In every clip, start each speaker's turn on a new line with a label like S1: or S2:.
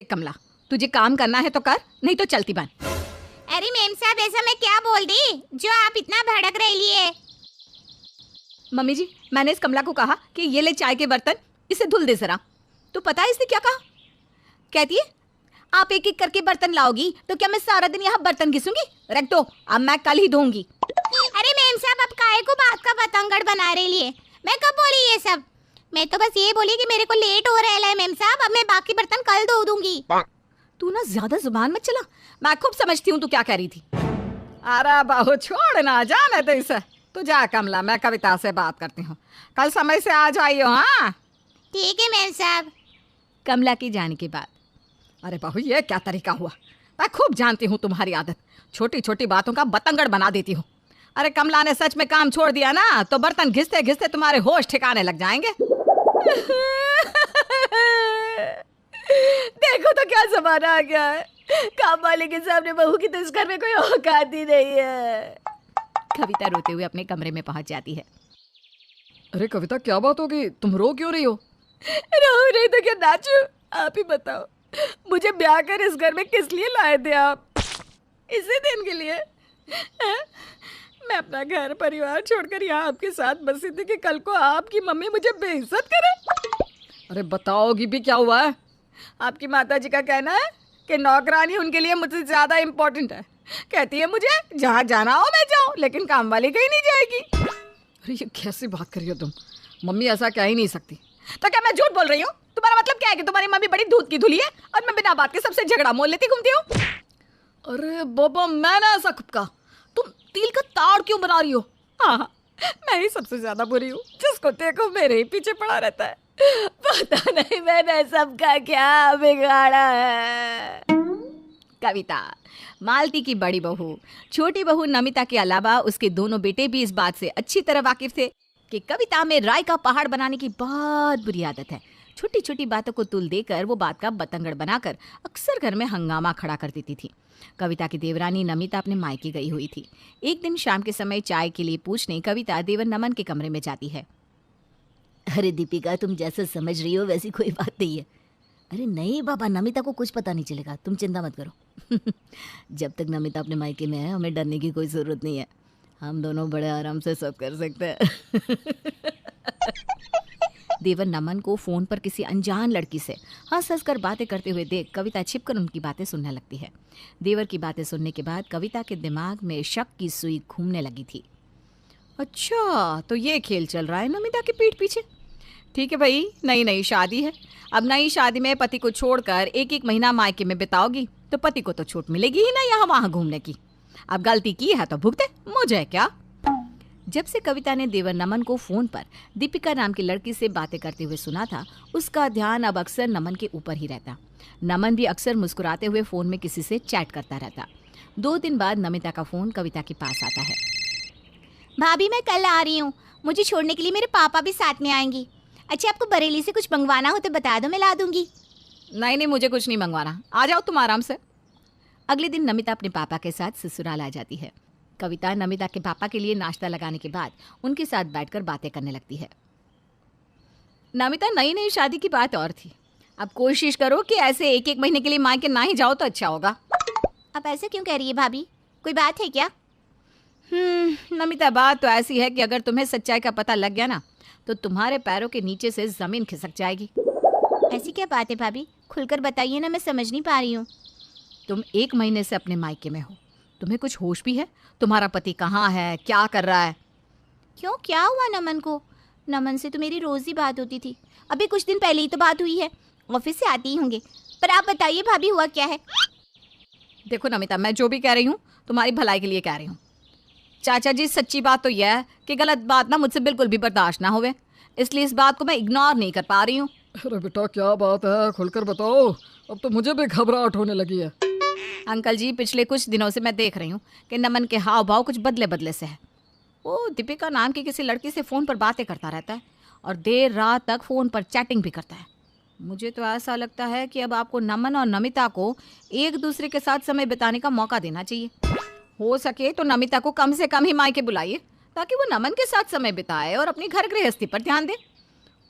S1: कमला, तुझे काम करना है तो कर, नहीं तो चलती बन।
S2: अरे मेम साहब, ऐसा मैं क्या बोल दी जो आप इतना भड़क रही है?
S1: मम्मी जी, मैंने इस कमला को कहा कि ये ले चाय के बर्तन, इसे धुल दे जरा। तो पता है इसने क्या कहा? कहती है आप एक एक करके बर्तन लाओगी तो क्या मैं सारा दिन यहाँ बर्तन घिसूंगी? रख दो, अब मैं कल ही धोऊंगी।
S2: अरे मेम साहब, अब काहे को बात का पतंगड़ बना रही है? मैं कब बोली ये सब? मैं तो बस ये बोली कि मेरे को लेट हो रहा है मेम साहब, अब मैं बाकी बर्तन कल धो दूंगी।
S1: तू ना ज्यादा जुबान मत चला, मैं खूब समझती हूँ तू क्या कह रही थी। अरे बहू छोड़ ना, जाने दे इसे। तू जा कमला, मैं कविता से बात करती हूँ, कल समय से आ जाइयो। हाँ
S2: ठीक है मेम साहब।
S1: कमला की जाने के बाद, अरे बहू ये क्या तरीका हुआ? मैं खूब जानती हूँ तुम्हारी आदत, छोटी छोटी बातों का बतंगड़ बना देती हो। अरे कमला ने सच में काम छोड़ दिया ना तो बर्तन घिसते घिसते तुम्हारे होश ठिकाने लग जाएंगे।
S3: देखो तो क्या जमाना आ गया है, काम वाले के सामने बहू की तो इस घर में कोई औकात ही नहीं है।
S1: कविता रोते हुए अपने कमरे में पहुंच जाती है।
S4: अरे कविता, क्या बात होगी? तुम रो क्यों रही हो?
S3: रो नहीं तो क्या नाचू? आप ही बताओ, मुझे ब्याह कर इस घर में किस लिए लाए थे आप? इसी दिन के लिए? मैं अपना घर परिवार छोड़कर यहाँ आपके साथ बसी थी कि कल को आपकी मम्मी मुझे बेइज्जत करे।
S4: अरे बताओगी भी क्या हुआ है?
S3: आपकी माता जी का कहना है कि नौकरानी उनके लिए मुझसे ज्यादा इम्पोर्टेंट है। कहती है मुझे जहाँ जाना हो मैं जाऊँ, लेकिन काम वाली कहीं नहीं जाएगी।
S4: अरे ये कैसी बात कर रही हो तुम? मम्मी ऐसा कह ही नहीं सकती।
S3: तो क्या मैं झूठ बोल रही हूँ? तुम्हारा मतलब क्या है कि तुम्हारी मम्मी बड़ी दूध की धुली है और मैं बिना बात के सबसे झगड़ा मोल लेती घूमती हूँ?
S4: अरे बाबा, मैंने ऐसा कब कहा? तुम तिल का ताड़ क्यों बना रही हो?
S3: हाँ, मैं ही सबसे ज्यादा बुरी हूँ, जिसको देखो मेरे ही पीछे पड़ा रहता है। पता नहीं मैंने सबका क्या बिगाड़ा है।
S1: कविता, मालती की बड़ी बहू, छोटी बहू नमिता के अलावा उसके दोनों बेटे भी इस बात से अच्छी तरह वाकिफ थे कि कविता में राय का पहाड़ बनाने की बहुत बुरी आदत है। छोटी छोटी बातों को तुल देकर वो बात का बतंगड़ बनाकर अक्सर घर में हंगामा खड़ा कर देती थी। कविता की देवरानी नमिता अपने मायके गई हुई थी। एक दिन शाम के समय चाय के लिए पूछने कविता देवर नमन के कमरे में जाती है।
S5: अरे दीपिका, तुम जैसे समझ रही हो वैसी कोई बात नहीं है। अरे नहीं बाबा, नमिता को कुछ पता नहीं चलेगा, तुम चिंता मत करो। जब तक नमिता अपने मायके में है हमें डरने की कोई ज़रूरत नहीं है, हम दोनों बड़े आराम से सब कर सकते हैं।
S1: देवर नमन को फोन पर किसी अनजान लड़की से हंस हंस कर बातें करते हुए देख कविता छिपकर उनकी बातें सुनने लगती है। देवर की बातें सुनने के बाद कविता के दिमाग में शक की सुई घूमने लगी थी। अच्छा, तो ये खेल चल रहा है नमिता के पीठ पीछे। ठीक है भाई, नई नई शादी है, अब नई शादी में पति को छोड़कर एक एक महीना मायके में बिताओगी तो पति को तो छूट मिलेगी ही ना यहाँ वहाँ घूमने की। अब गलती की है तो भुगते, मुझे क्या। जब से कविता ने देवर नमन को फोन पर दीपिका नाम की लड़की से बातें करते हुए सुना था, उसका ध्यान अब अक्सर नमन के ऊपर ही रहता। नमन भी अक्सर मुस्कुराते हुए फोन में किसी से चैट करता रहता। 2 दिन बाद नमिता का फोन कविता के पास आता है।
S2: भाभी, मैं कल आ रही हूँ, मुझे छोड़ने के लिए मेरे पापा भी साथ में आएंगी। अच्छा, आपको बरेली से कुछ मंगवाना हो तो बता दो, मैं ला दूंगी।
S1: नहीं, मुझे कुछ नहीं मंगवाना, आ जाओ तुम आराम से। अगले दिन नमिता अपने पापा के साथ ससुराल आ जाती है। कविता नमिता के पापा के लिए नाश्ता लगाने के बाद उनके साथ बैठकर बातें करने लगती है। नमिता, नई नई शादी की बात और थी, अब कोशिश करो कि ऐसे एक एक महीने के लिए मायके ना ही जाओ तो अच्छा होगा।
S2: आप ऐसे क्यों कह रही है भाभी, कोई बात है क्या?
S1: नमिता, बात तो ऐसी है कि अगर तुम्हें सच्चाई का पता लग गया ना तो तुम्हारे पैरों के नीचे से जमीन खिसक जाएगी।
S2: ऐसी क्या बात है भाभी, खुलकर बताइए ना, मैं समझ नहीं पा रही हूँ।
S1: तुम 1 महीने से अपने मायके में हो, तुम्हें कुछ होश भी है? तुम्हारा पति कहाँ है, क्या कर रहा है?
S2: क्यों, क्या हुआ नमन को? नमन से तो मेरी रोज ही बात होती थी, अभी कुछ दिन पहले ही तो बात हुई है, ऑफिस से आते ही होंगे। पर आप बताइए भाभी, हुआ क्या है?
S1: देखो नमिता, मैं जो भी कह रही हूँ तुम्हारी भलाई के लिए कह रही हूँ। चाचा जी, सच्ची बात तो यह है कि गलत बात ना मुझसे बिल्कुल भी बर्दाश्त ना होवे, इसलिए इस बात को मैं इग्नोर नहीं कर पा रही हूँ।
S4: अरे बेटा, क्या बात है, खुलकर बताओ, अब तो मुझे भी घबराहट होने लगी है।
S1: अंकल जी, पिछले कुछ दिनों से मैं देख रही हूँ कि नमन के हाव भाव कुछ बदले बदले से है। वो दीपिका नाम की किसी लड़की से फ़ोन पर बातें करता रहता है और देर रात तक फ़ोन पर चैटिंग भी करता है। मुझे तो ऐसा लगता है कि अब आपको नमन और नमिता को एक दूसरे के साथ समय बिताने का मौका देना चाहिए। हो सके तो नमिता को कम से कम ही मायके बुलाइए ताकि वो नमन के साथ समय बिताए और अपनी घर गृहस्थी पर ध्यान दे।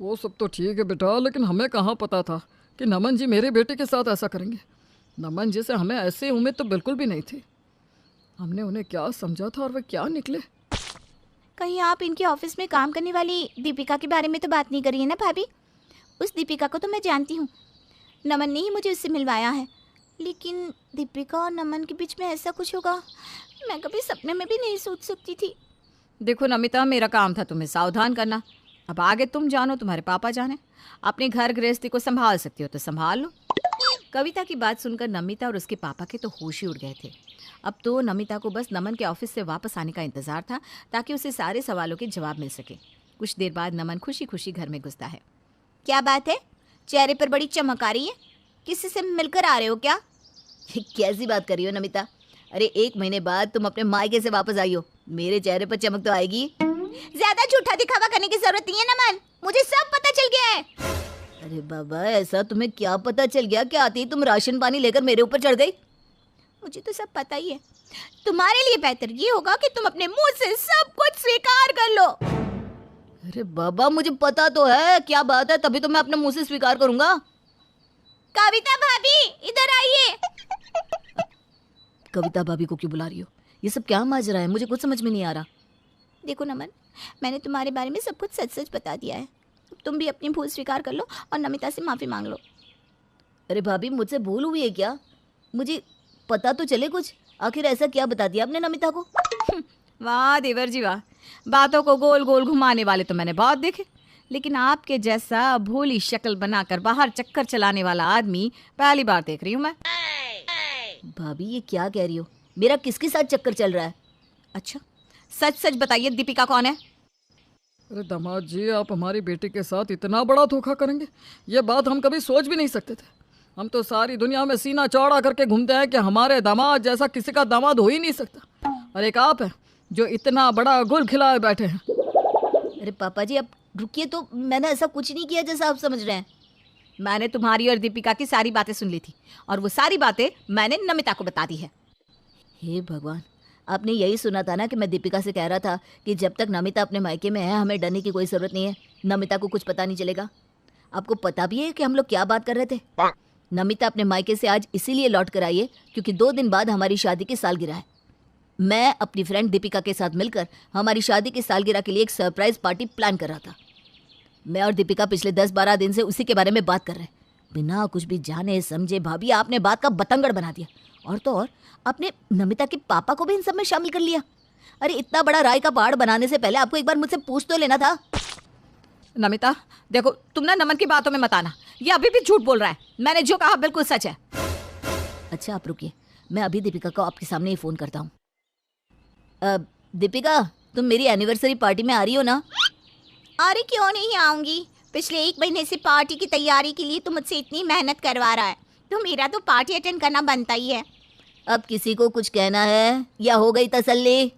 S4: वो सब तो ठीक है बेटा, लेकिन हमें कहाँ पता था कि नमन जी मेरे बेटे के साथ ऐसा करेंगे। नमन जी से हमें ऐसी उम्मीद तो बिल्कुल भी नहीं थी। हमने उन्हें क्या समझा था और वे क्या निकले।
S2: कहीं आप इनके ऑफिस में काम करने वाली दीपिका के बारे में तो बात नहीं करी है ना भाभी? उस दीपिका को तो मैं जानती हूँ, नमन ने ही मुझे उससे मिलवाया है। लेकिन दीपिका और नमन के बीच में ऐसा कुछ होगा, मैं कभी सपने में भी नहीं सोच सकती थी।
S1: देखो नमिता, मेरा काम था तुम्हें सावधान करना। अब आगे तुम जानो, तुम्हारे पापा जाने। अपने घर गृहस्थी को संभाल सकती हो तो संभाल लो। कविता की बात सुनकर नमिता और उसके पापा के तो होश ही उड़ गए थे। अब तो नमिता को बस नमन के ऑफिस से वापस आने का इंतजार था ताकि उसे सारे सवालों के जवाब मिल सके। कुछ देर बाद नमन खुशी खुशी घर में घुसता है।
S2: क्या बात है, चेहरे पर बड़ी चमक आ रही है? किसी से मिलकर आ रहे हो क्या?
S5: कैसी बात कर रही हो नमिता? अरे 1 महीने बाद तुम अपने मायके से वापस आई हो, मेरे चेहरे पर चमक तो आएगी।
S2: ज्यादा झूठा दिखावा करने की जरूरत नहीं है नमन, मुझे सब पता चल गया है।
S5: अरे बाबा, ऐसा तुम्हें क्या पता चल गया? क्या आती तुम राशन पानी लेकर मेरे ऊपर चढ़ गई?
S2: मुझे तो सब पता ही है। तुम्हारे लिए बेहतर ये होगा कि तुम अपने मुंह से सब कुछ स्वीकार कर लो।
S5: अरे बाबा, मुझे पता तो है क्या बात है, तभी तो मैं अपने मुंह से स्वीकार करूंगा।
S2: कविता भाभी इधर आइए।
S5: कविता भाभी को क्यों बुला रही हो? ये सब क्या माजरा है? मुझे कुछ समझ में नहीं आ रहा।
S2: देखो नमन, मैंने तुम्हारे बारे में सब कुछ सच सच बता दिया है। तुम भी अपनी भूल स्वीकार कर लो और नमिता से माफी मांग लो।
S5: अरे भाभी, मुझसे भूल हुई है क्या? मुझे पता तो चले कुछ। आखिर ऐसा क्या बता दिया आपने नमिता को?
S1: वाह देवर जी वाह, बातों को गोल गोल घुमाने वाले तो मैंने बहुत देखे, लेकिन आपके जैसा भोली शक्ल बनाकर बाहर चक्कर चलाने वाला आदमी पहली बार देख रही हूँ मैं।
S5: भाभी, ये क्या कह रही हो? मेरा किसके साथ चक्कर चल रहा है?
S1: अच्छा, सच सच बताइए, दीपिका कौन है?
S4: अरे दामाद जी, आप हमारी बेटी के साथ इतना बड़ा धोखा करेंगे, ये बात हम कभी सोच भी नहीं सकते थे। हम तो सारी दुनिया में सीना चौड़ा करके घूमते हैं कि हमारे दामाद जैसा किसी का दामाद हो ही नहीं सकता, और एक आप है जो इतना बड़ा गुल खिलाए बैठे हैं।
S5: अरे पापा जी, आप रुकिए तो। मैंने ऐसा कुछ नहीं किया जैसा आप समझ रहे हैं।
S1: मैंने तुम्हारी और दीपिका की सारी बातें सुन ली थी और वो सारी बातें मैंने नमिता को बता दी है।
S5: हे भगवान, आपने यही सुना था ना कि मैं दीपिका से कह रहा था कि जब तक नमिता अपने मायके में है हमें डरने की कोई ज़रूरत नहीं है, नमिता को कुछ पता नहीं चलेगा। आपको पता भी है कि हम लोग क्या बात कर रहे थे? नमिता अपने मायके से आज इसीलिए लौट कर आई है क्योंकि 2 दिन बाद हमारी शादी की सालगिरह है। मैं अपनी फ्रेंड दीपिका के साथ मिलकर हमारी शादी की सालगिरह के लिए एक सरप्राइज पार्टी प्लान कर रहा था। मैं और दीपिका पिछले 10-12 दिन से उसी के बारे में बात कर रहे हैं। बिना कुछ भी जाने समझे भाभी, आपने बात का बतंगड़ बना दिया। और तो और आपने नमिता के पापा को भी इन सब में शामिल कर लिया। अरे इतना बड़ा राय का पहाड़ बनाने से पहले आपको एक बार मुझसे पूछ तो लेना था।
S1: नमिता देखो, तुम ना नमन की बातों में मत आना, ये अभी भी झूठ बोल रहा है। मैंने जो कहा बिल्कुल सच है।
S5: अच्छा आप रुकिए, मैं अभी दीपिका को आपके सामने ही फ़ोन करता हूँ। दीपिका, तुम मेरी एनिवर्सरी पार्टी में आ रही हो ना?
S2: अरे क्यों नहीं आऊंगी, पिछले 1 महीने से पार्टी की तैयारी के लिए तुम मुझसे इतनी मेहनत करवा रहा है, तो मेरा तो पार्टी अटेंड करना बनता ही है।
S5: अब किसी को कुछ कहना है या हो गई तसल्ली?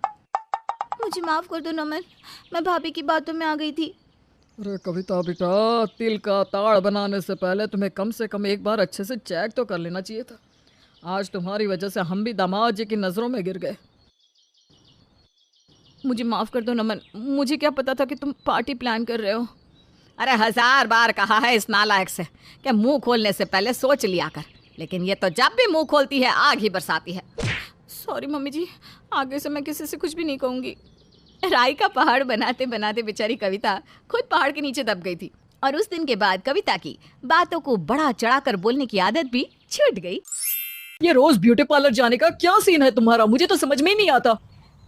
S2: मुझे माफ कर दो नमन, मैं भाभी की बातों में आ गई थी।
S4: अरे कविता बेटा, तिल का ताड़ बनाने से पहले तुम्हें कम से कम एक बार अच्छे से चेक तो कर लेना चाहिए था। आज तुम्हारी वजह से हम भी दामाद जी की नज़रों में गिर गए।
S1: मुझे माफ़ कर दो नमन, मुझे क्या पता था कि तुम पार्टी प्लान कर रहे हो। अरे 1000 बार कहा है इस नालायक से कि मुंह खोलने से पहले सोच लिया कर, लेकिन ये तो जब भी मुंह खोलती है आग ही बरसाती है।
S3: सॉरी मम्मी जी, आगे से मैं किसी से कुछ भी नहीं कहूँगी। राई का पहाड़ बनाते बनाते बेचारी कविता खुद पहाड़ के नीचे दब गई थी,
S1: और उस दिन के बाद कविता की बातों को बढ़ा चढ़ाकर बोलने की आदत भी छूट गई।
S4: ये रोज ब्यूटी पार्लर जाने का क्या सीन है तुम्हारा? मुझे तो समझ में ही नहीं आता।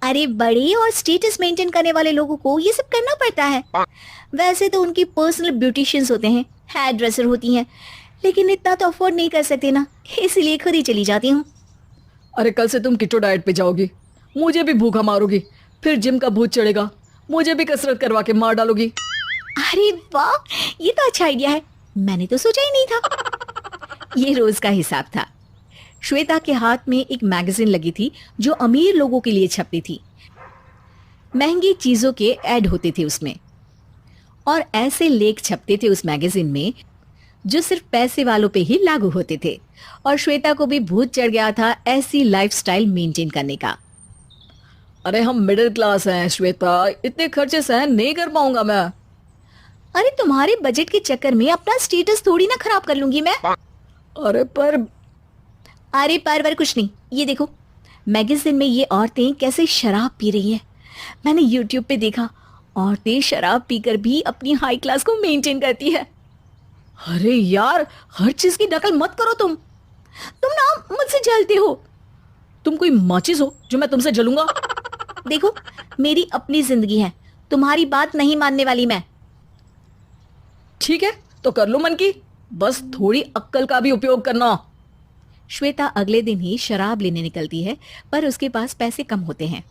S2: अरे बड़े और स्टेटस मेंटेन करने वाले लोगों को ये सब करना पड़ता है। वैसे तो उनकी पर्सनल ब्यूटिशियंस होते हैं, हेयर ड्रेसर होती हैं, लेकिन इतना तो अफोर्ड नहीं कर सकते ना, इसलिए खुद ही चली जाती हूँ।
S4: अरे कल से तुम कीटो डाइट पे जाओगी, मुझे भी भूखा मारोगी, फिर जिम का भूत चढ़ेगा, मुझे भी कसरत करवा के मार डालोगी।
S2: अरे वाह, ये तो अच्छा आइडिया है, मैंने तो सोचा ही नहीं था।
S1: ये रोज का हिसाब था। श्वेता के हाथ में एक मैगजीन लगी थी जो अमीर लोगों के लिए छपती थी। महंगी चीजों के ऐड होते थे उसमें, और ऐसे लेख छपते थे उस मैगजीन में जो सिर्फ पैसे वालों पे ही लागू होते थे। और श्वेता को भी भूत चढ़ गया था ऐसी लाइफस्टाइल मेंटेन करने का।
S4: अरे हम मिडिल क्लास हैं श्वेता, इतने खर्चे सहन नहीं कर पाऊंगा मैं।
S2: अरे तुम्हारे बजट के चक्कर में अपना स्टेटस थोड़ी ना खराब कर लूंगी मैं।
S4: अरे पर
S2: अरे पर कुछ नहीं, ये देखो मैगजीन में ये औरतें कैसे शराब पी रही हैं। मैंने यूट्यूब पे देखा, औरतें शराब पीकर भी अपनी हाई क्लास को मेंटेन करती है। अरे यार, हर चीज की नकल मत करो तुम ना मुझसे जलते हो। तुम कोई माचिस हो जो मैं तुमसे जलूंगा? देखो मेरी अपनी जिंदगी है, तुम्हारी बात नहीं मानने वाली मैं। ठीक है तो कर लो मन की, बस थोड़ी अक्ल का भी उपयोग करना। श्वेता अगले दिन ही शराब लेने निकलती है, पर उसके पास पैसे कम होते हैं।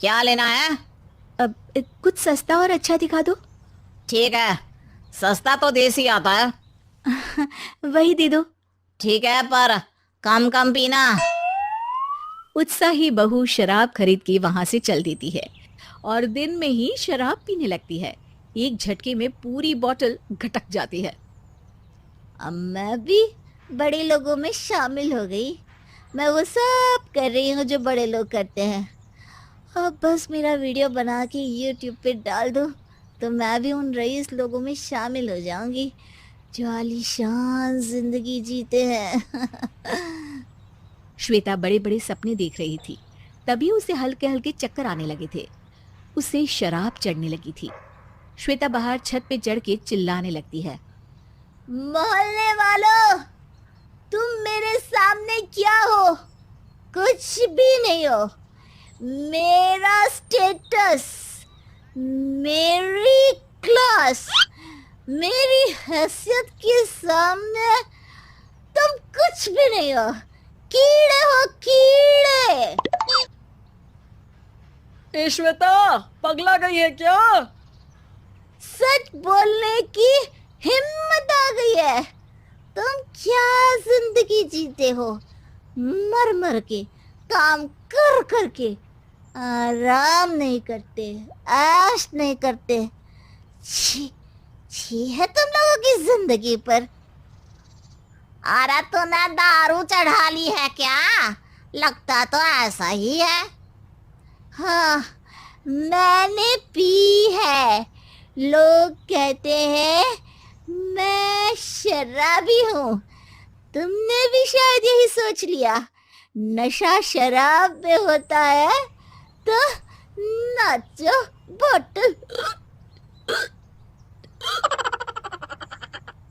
S5: क्या लेना है?
S2: अब कुछ सस्ता और अच्छा दिखा दो।
S5: ठीक है, सस्ता तो देसी आता है।
S2: वही दे दो।
S5: ठीक है, पर कम कम पीना।
S2: उत्साही बहू शराब खरीद के वहां से चल देती है और दिन में ही शराब पीने लगती है। एक झटके में पूरी बोतल घटक जाती है।
S5: अब मैं भी बड़े लोगों में शामिल हो गई। मैं वो सब कर रही हूँ जो बड़े लोग करते हैं। अब बस मेरा वीडियो बना के यूट्यूब पे डाल दो तो मैं भी उन रईस लोगों में शामिल हो जाऊंगी जो आलीशान जिंदगी जीते हैं।
S2: श्वेता बड़े बड़े सपने देख रही थी, तभी उसे हल्के हल्के चक्कर आने लगे थे। उसे शराब चढ़ने लगी थी। श्वेता बाहर छत पे चढ़ के चिल्लाने लगती है।
S5: मोहल्ले वालों, तुम मेरे सामने क्या हो? कुछ भी नहीं हो। मेरा स्टेटस, मेरी क्लास, मेरी हैसियत के सामने तुम कुछ भी नहीं हो। कीड़े हो, कीड़े।
S4: ए श्वेता, पगला गई है क्या?
S5: सच बोलने की हिम्मत आ गई है। तुम क्या जिंदगी जीते हो? मर मर के, काम कर कर के, आराम नहीं करते, ऐश नहीं करते। छी छी है तुम लोगों की जिंदगी पर। अरे तूने दारू चढ़ा ली है क्या? लगता तो ऐसा ही है। हाँ, मैंने पी है। लोग कहते हैं मैं शराबी हूँ। तुमने भी शायद यही सोच लिया। नशा शराब में होता है तो नाचो बोतल।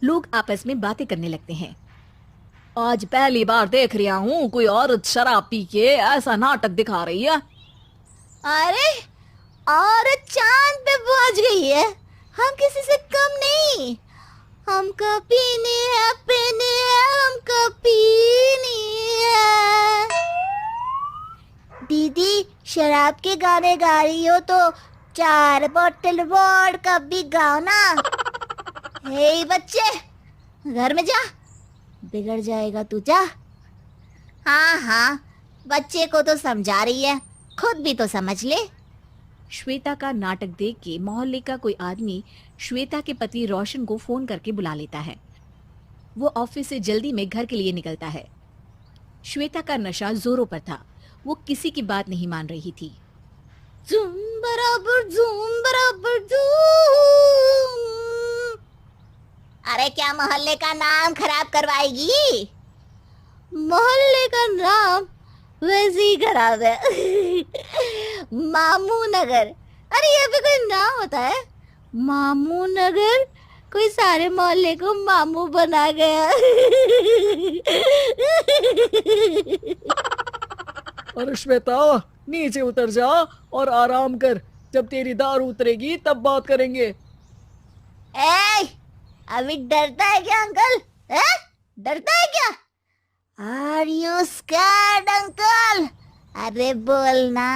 S2: लोग आपस में बातें करने लगते हैं। आज पहली बार देख रहा हूँ कोई औरत शराब पी के ऐसा नाटक दिखा रही है।
S5: अरे औरत चांद पे पहुंच गई है। हम किसी से कम नहीं। हमको पीनी है, पीनी है, हमको पीनी है। दीदी, शराब के गाने गा रही हो तो 4 बोतल वोडका भी गाओ ना। हे बच्चे, घर में जा, बिगड़ जाएगा तू। जा। हाँ हाँ, बच्चे को तो समझा रही है, खुद भी तो समझ ले।
S2: श्वेता का नाटक देख के मोहल्ले का कोई आदमी श्वेता के पति रोशन को फोन करके बुला लेता है। वो ऑफिस से जल्दी में घर के लिए निकलता है। श्वेता का नशा जोरों पर था। वो किसी की बात नहीं मान रही थी।
S5: झूम बराबर झूम। अरे क्या मोहल्ले का नाम खराब करवाएगी? मोहल्ले का नाम वैसे ही खराब है। मामू नगर। अरे ये भी कोई नाम होता है? मामू नगर। कोई सारे मोहल्ले को मामू बना गया।
S4: अरे श्वेता, नीचे उतर जा और आराम कर। जब तेरी दारू उतरेगी तब बात करेंगे।
S5: ए, अभी डरता है क्या अंकल? डरता है क्या? Are you scared uncle? अरे बोलना।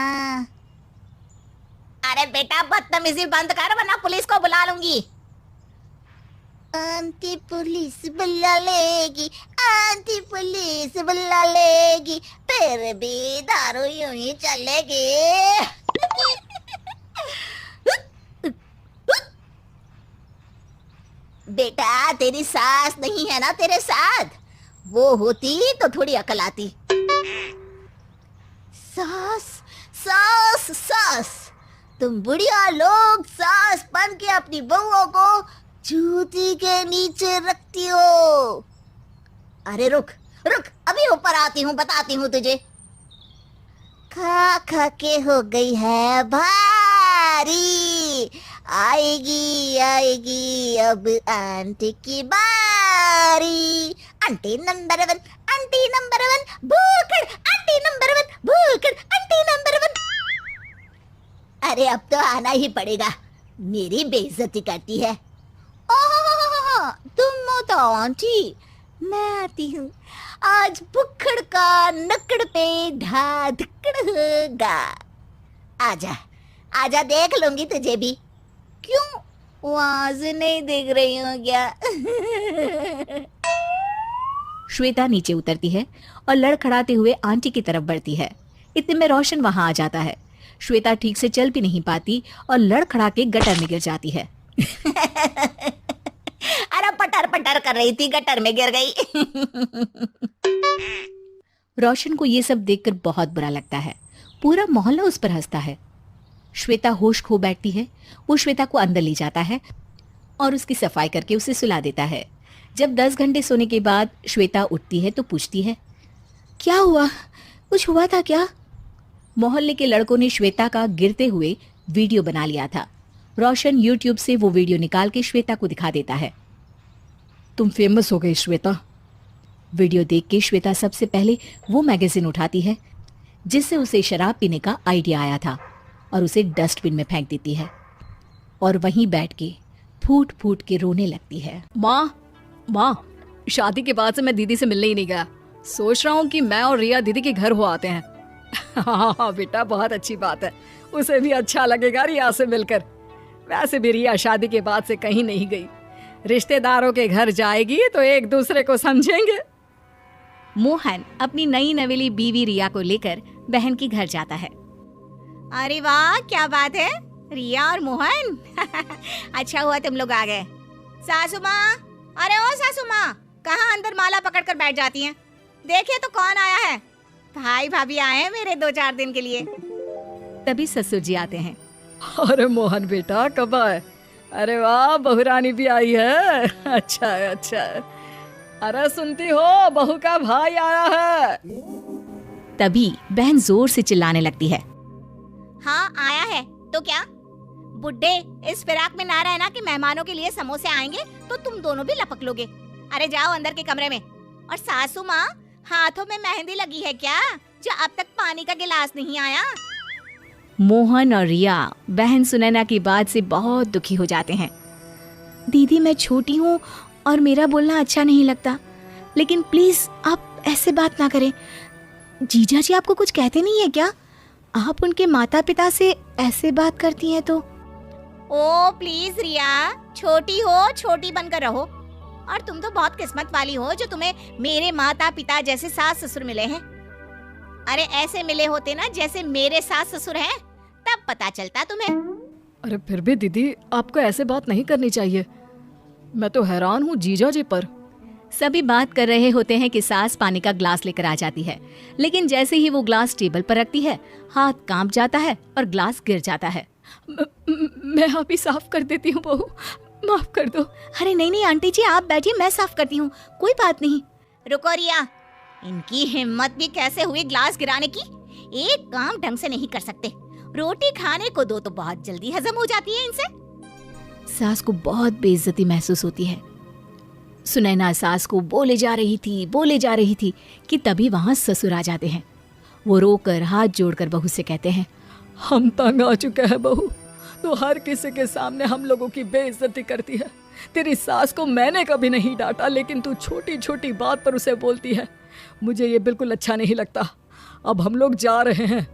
S5: अरे बेटा, बदतमीजी बंद कर वरना पुलिस को बुला लूंगी। आंटी पुलिस बुला लेगी, आंटी पुलिस बुला लेगी, फिर भी दारू यूं ही चलेगी। बेटा, तेरी सास नहीं है ना तेरे साथ? वो होती तो थोड़ी अकल आती। सास सास सास, तुम बुढ़िया लोग सास बन के अपनी बहुओं को जूती के नीचे रखती हो। अरे रुक रुक, अभी ऊपर आती हूँ, बताती हूँ तुझे। खा खा के हो गई है भारी, आएगी आएगी अब आंटी की बारी। आंटी नंबर 1, आंटी नंबर 1 भूखड़, आंटी नंबर 1 भूखड़, आंटी नंबर 1। अरे अब तो आना ही पड़ेगा, मेरी बेइज्जती करती है। ओह तुम हो तो आंटी, मैं आती हूँ। आज भुक्खड़ का नकड़ पे ढा धक्कड़ होगा। आजा आजा, देख लूंगी तुझे भी। क्यों, वहां से नहीं देख रही हो क्या?
S1: श्वेता नीचे उतरती है और लड़खड़ाते हुए आंटी की तरफ बढ़ती है। इतने में रोशन वहां आ जाता है। श्वेता ठीक से चल भी नहीं पाती और लड़खड़ा के गटर में गिर जाती है।
S5: अरे पटर पटर कर रही थी, गटर में गिर गई।
S1: रोशन को ये सब देखकर बहुत बुरा लगता है। पूरा मोहल्ला उस पर हंसता है। श्वेता होश खो बैठती है। वो श्वेता को अंदर ले जाता है और उसकी सफाई करके उसे सुला देता है। जब 10 घंटे सोने के बाद श्वेता उठती है तो पूछती है, क्या हुआ, कुछ हुआ था क्या? मोहल्ले के लड़कों ने श्वेता का गिरते हुए वीडियो बना लिया था। रोशन यूट्यूब से वो वीडियो निकाल के श्वेता को दिखा देता है।
S4: तुम फेमस हो गई श्वेता।
S1: वीडियो देख के श्वेता सबसे पहले वो मैगजीन उठाती है जिससे उसे शराब पीने का आइडिया आया था और उसे डस्टबिन में फेंक देती है और वहीं बैठ के फूट फूट के रोने लगती है।
S4: माँ, शादी के बाद से मैं दीदी से मिलने ही नहीं गया। सोच रहा हूँ कि मैं और रिया दीदी के घर हो आते हैं। हाँ बेटा, बहुत अच्छी बात है, उसे भी अच्छा लगेगा रिया से मिलकर। वैसे भी रिया शादी के बाद से कहीं नहीं गई, रिश्तेदारों के घर जाएगी तो एक दूसरे को समझेंगे।
S1: मोहन अपनी नई नवेली बीवी रिया को लेकर बहन के घर जाता है।
S2: अरे वाह, क्या बात है, रिया और मोहन। अच्छा हुआ तुम लोग आ गए। सासू माँ, अरे ओ सासू माँ, कहाँ अंदर माला पकड़ कर बैठ जाती हैं? देखिए तो कौन आया है। भाई भाभी आए हैं मेरे 2-4 दिन के लिए।
S1: तभी ससुर जी आते हैं।
S4: अरे मोहन बेटा, कब आए? अरे वाह, बहुरानी भी आई है। अच्छा अच्छा। अरे सुनती हो, बहू का भाई आया है।
S1: तभी बहन जोर से चिल्लाने लगती है।
S2: हाँ आया है तो क्या? बुड्ढे इस फिराक में ना रहना कि मेहमानों के लिए समोसे आएंगे तो तुम दोनों भी लपक लोगे। अरे जाओ अंदर के कमरे में। और सासू माँ, हाथों में मेहंदी लगी है क्या, जो अब तक पानी का गिलास नहीं आया?
S1: मोहन और रिया बहन सुनैना की बात से बहुत दुखी हो जाते हैं। दीदी मैं छोटी हूँ और मेरा बोलना अच्छा नहीं लगता, लेकिन प्लीज आप ऐसे बात ना करें। जीजा जी आपको कुछ कहते नहीं है क्या? आप उनके माता पिता से ऐसे बात करती हैं तो।
S2: ओ प्लीज रिया, छोटी हो, छोटी बनकर रहो। और तुम तो बहुत किस्मत वाली हो जो तुम्हें मेरे माता पिता जैसे सास ससुर मिले हैं। अरे ऐसे मिले होते ना जैसे मेरे सास ससुर हैं, तब पता चलता तुम्हें।
S4: अरे फिर भी दीदी, आपको ऐसे बात नहीं करनी चाहिए। मैं तो हैरान हूँ जीजा जी पर।
S1: सभी बात कर रहे होते हैं कि सास पानी का ग्लास लेकर आ जाती है, लेकिन जैसे ही वो ग्लास टेबल पर रखती है, हाथ कांप जाता है और ग्लास गिर जाता है।
S4: मैं आप ही साफ कर देती हूँ बहू, माफ कर दो।
S2: अरे नहीं नहीं आंटी जी, आप बैठिए, मैं साफ करती हूँ, कोई बात नहीं। रुको रिया, इनकी हिम्मत भी कैसे हुई ग्लास गिराने की। एक काम ढंग से नहीं कर सकते। रोटी खाने को दो तो बहुत जल्दी हजम हो जाती है इनसे।
S1: सास को बहुत बेइज्जती महसूस होती है। सुनैना सास को बोले जा रही थी कि तभी वहां ससुर आ जाते हैं। वो रोकर हाथ जोड़कर बहू से कहते हैं,
S4: हम तंग आ चुके हैं बहू, तो हर किसी के सामने हम लोगों की बेइज्जती करती है। तेरी सास को मैंने कभी नहीं डांटा, लेकिन तू छोटी छोटी बात पर उसे बोलती है। मुझे ये बिल्कुल अच्छा नहीं लगता। अब हम लोग जा रहे हैं।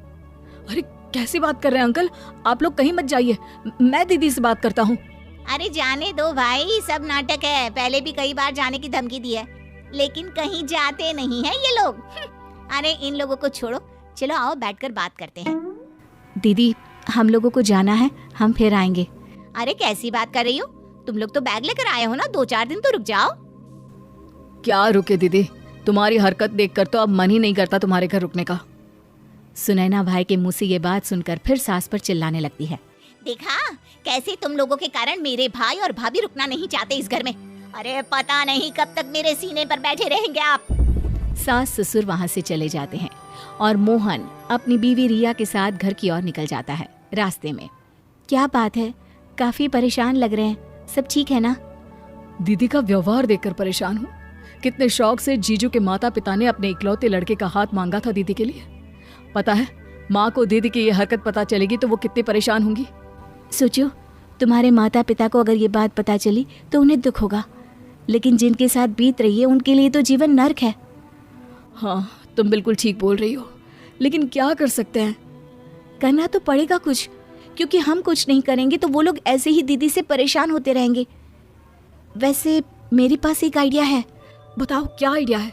S1: अरे कैसी बात कर रहे हैं अंकल, आप लोग कहीं मत जाइए, मैं दीदी से बात करता हूँ।
S2: अरे जाने दो भाई, सब नाटक है। पहले भी कई बार जाने की धमकी दी है, लेकिन कहीं जाते नहीं है ये लोग। अरे इन लोगों को छोड़ो, चलो आओ बैठकर बात करते हैं।
S1: दीदी हम लोगों को जाना है, हम फिर आएंगे।
S2: अरे कैसी बात कर रही हो, तुम लोग तो बैग लेकर आए हो ना, 2-4 दिन तो रुक जाओ।
S4: क्या रुके दीदी, तुम्हारी हरकत देखकर तो अब मन ही नहीं करता तुम्हारे घर रुकने का।
S1: सुनैना भाई के मुंह से ये बात सुनकर फिर सास पर चिल्लाने लगती है।
S2: देखा कैसे तुम लोगों के कारण मेरे भाई और भाभी रुकना नहीं चाहते इस घर में। अरे पता नहीं कब तक मेरे सीने पर बैठे रहेंगे आप।
S1: सास ससुर वहां से चले जाते हैं और मोहन अपनी बीवी रिया के साथ घर की ओर निकल जाता है। रास्ते में, क्या बात है, काफी परेशान लग रहे हैं, सब ठीक है ना?
S4: दीदी का व्यवहार देखकर परेशान हूँ। कितने शौक से जीजू के माता पिता ने अपने इकलौते लड़के का हाथ मांगा था दीदी के लिए। पता है, माँ को दीदी की ये हरकत पता चलेगी तो वो कितनी परेशान होंगी।
S5: सोचो, तुम्हारे माता पिता को अगर ये बात पता चली तो उन्हें दुख होगा, लेकिन जिनके साथ बीत रही है उनके लिए तो जीवन नर्क है।
S4: हाँ, तुम बिल्कुल ठीक बोल रही हो, लेकिन क्या कर सकते हैं?
S5: करना तो पड़ेगा कुछ, क्योंकि हम कुछ नहीं करेंगे तो वो लोग ऐसे ही दीदी से परेशान होते रहेंगे। वैसे मेरे पास एक आइडिया है।
S4: बताओ, क्या आइडिया है?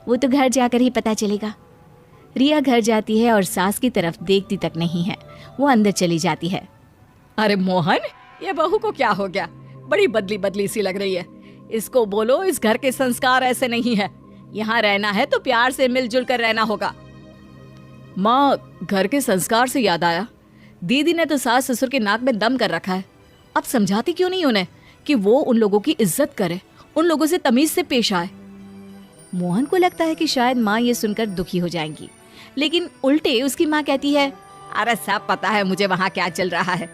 S5: वो तो घर जाकर ही पता चलेगा।
S1: रिया घर जाती है और सास की तरफ देखती तक नहीं है, वो अंदर चली जाती है।
S4: अरे मोहन, ये बहू को क्या हो गया? बड़ी बदली बदली सी लग रही है। इसको बोलो इस घर के संस्कार ऐसे नहीं है। यहाँ रहना है तो प्यार से मिलजुल कर रहना होगा। माँ, घर के संस्कार से याद आया, दीदी ने तो सास ससुर के नाक में दम कर रखा है। अब समझाती क्यों नहीं उन्हें कि वो उन लोगों की इज्जत करे, उन लोगों से तमीज से पेश आए।
S1: मोहन को लगता है कि शायद माँ ये सुनकर दुखी हो जाएंगी, लेकिन उल्टे उसकी माँ कहती है,
S3: अरे सब पता है मुझे वहाँ क्या चल रहा है।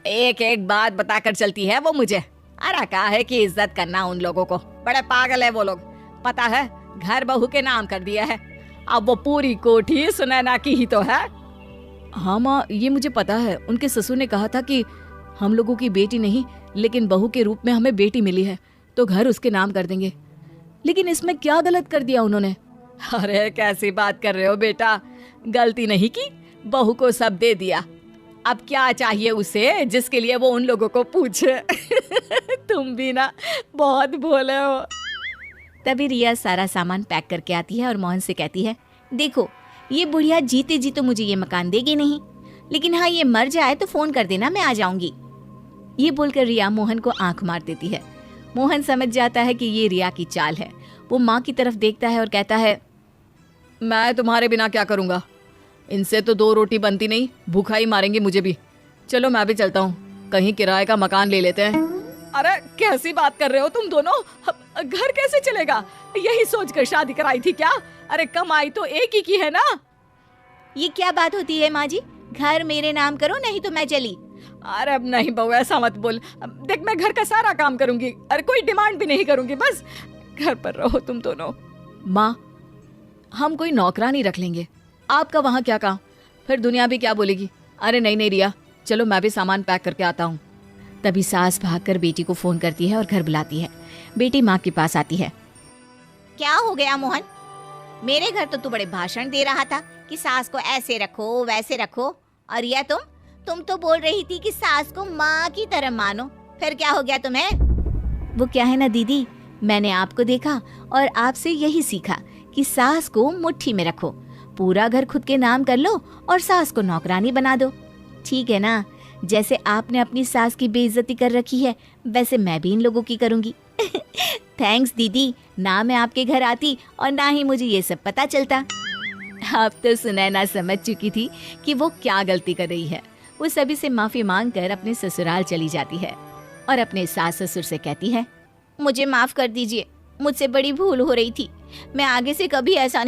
S3: एक एक बात बताकर चलती है वो मुझे। अरे कहा है कि इज्जत करना उन लोगों को, बड़े पागल है वो लोग। पता है, घर बहू के नाम कर दिया है। अब वो पूरी कोठी सुनैना की ही तो है।
S4: हाँ माँ, ये मुझे पता है। उनके ससुर ने कहा था कि हम लोगों की बेटी नहीं, लेकिन बहू के रूप में हमें बेटी मिली है तो घर उसके नाम कर देंगे। लेकिन इसमें क्या गलत कर दिया उन्होंने?
S3: अरे कैसी बात कर रहे हो बेटा, गलती नहीं की, बहू को सब दे दिया। अब क्या चाहिए उसे जिसके लिए वो उन लोगों को पूछे। तुम भी ना बहुत भोले हो।
S1: तभी रिया सारा सामान पैक करके आती है और मोहन से कहती है, देखो ये बुढ़िया जीते जी तो मुझे ये मकान देगी नहीं, लेकिन हाँ ये मर जाए तो फोन कर देना, मैं आ जाऊंगी। ये बोलकर रिया मोहन को आंख मार देती है। मोहन समझ जाता है कि ये रिया की चाल है। वो माँ की तरफ देखता है और कहता है,
S4: मैं तुम्हारे बिना क्या करूँगा? इनसे तो 2 रोटी बनती नहीं, भूखा ही मारेंगे मुझे भी। चलो मैं भी चलता हूँ, कहीं किराए का मकान ले लेते हैं।
S3: अरे कैसी बात कर रहे हो तुम दोनों? घर कैसे चलेगा? यही सोचकर शादी कराई थी क्या? अरे कमाई तो एक ही की है ना।
S2: ये क्या बात होती है माँ जी? घर मेरे नाम करो नहीं तो मैं चली।
S3: अरे अब नहीं बहू, ऐसा मत बोल। देख मैं घर का सारा काम करूंगी, अरे कोई डिमांड भी नहीं करूंगी, बस घर पर रहो तुम दोनों।
S4: माँ, हम कोई नौकरानी रख लेंगे, आपका वहाँ क्या काम? फिर दुनिया भी क्या बोलेगी? अरे नहीं नहीं रिया, चलो मैं भी सामान पैक करके आता हूँ।
S1: तभी सास भागकर बेटी को फोन करती है और घर बुलाती है। बेटी माँ के पास आती है।
S2: क्या हो गया मोहन? मेरे घर तो तू बड़े भाषण दे रहा था कि सास को ऐसे रखो वैसे रखो, और यह तुम तो बोल रही थी कि सास को माँ की तरह मानो। फिर क्या हो गया तुम्हें?
S1: वो क्या है ना दीदी, मैंने आपको देखा और आपसे यही सीखा कि सास को मुट्ठी में रखो, पूरा घर खुद के नाम कर लो और सास को नौकरानी बना दो। ठीक है ना? जैसे आपने अपनी सास की बेइज्जती कर रखी है, वैसे मैं भी इन लोगों की करूंगी। थैंक्स दीदी, ना मैं आपके घर आती और ना ही मुझे ये सब पता चलता। आप तो सुनैना समझ चुकी थी कि वो क्या गलती कर रही है। वो सभी से माफी मांगकर अपने ससुराल चली जाती है और अपने सास ससुर से कहती है,
S2: मुझे माफ कर दीजिए, मुझसे बड़ी भूल हो रही थी। मैं आगे से कभी ऐसा नहीं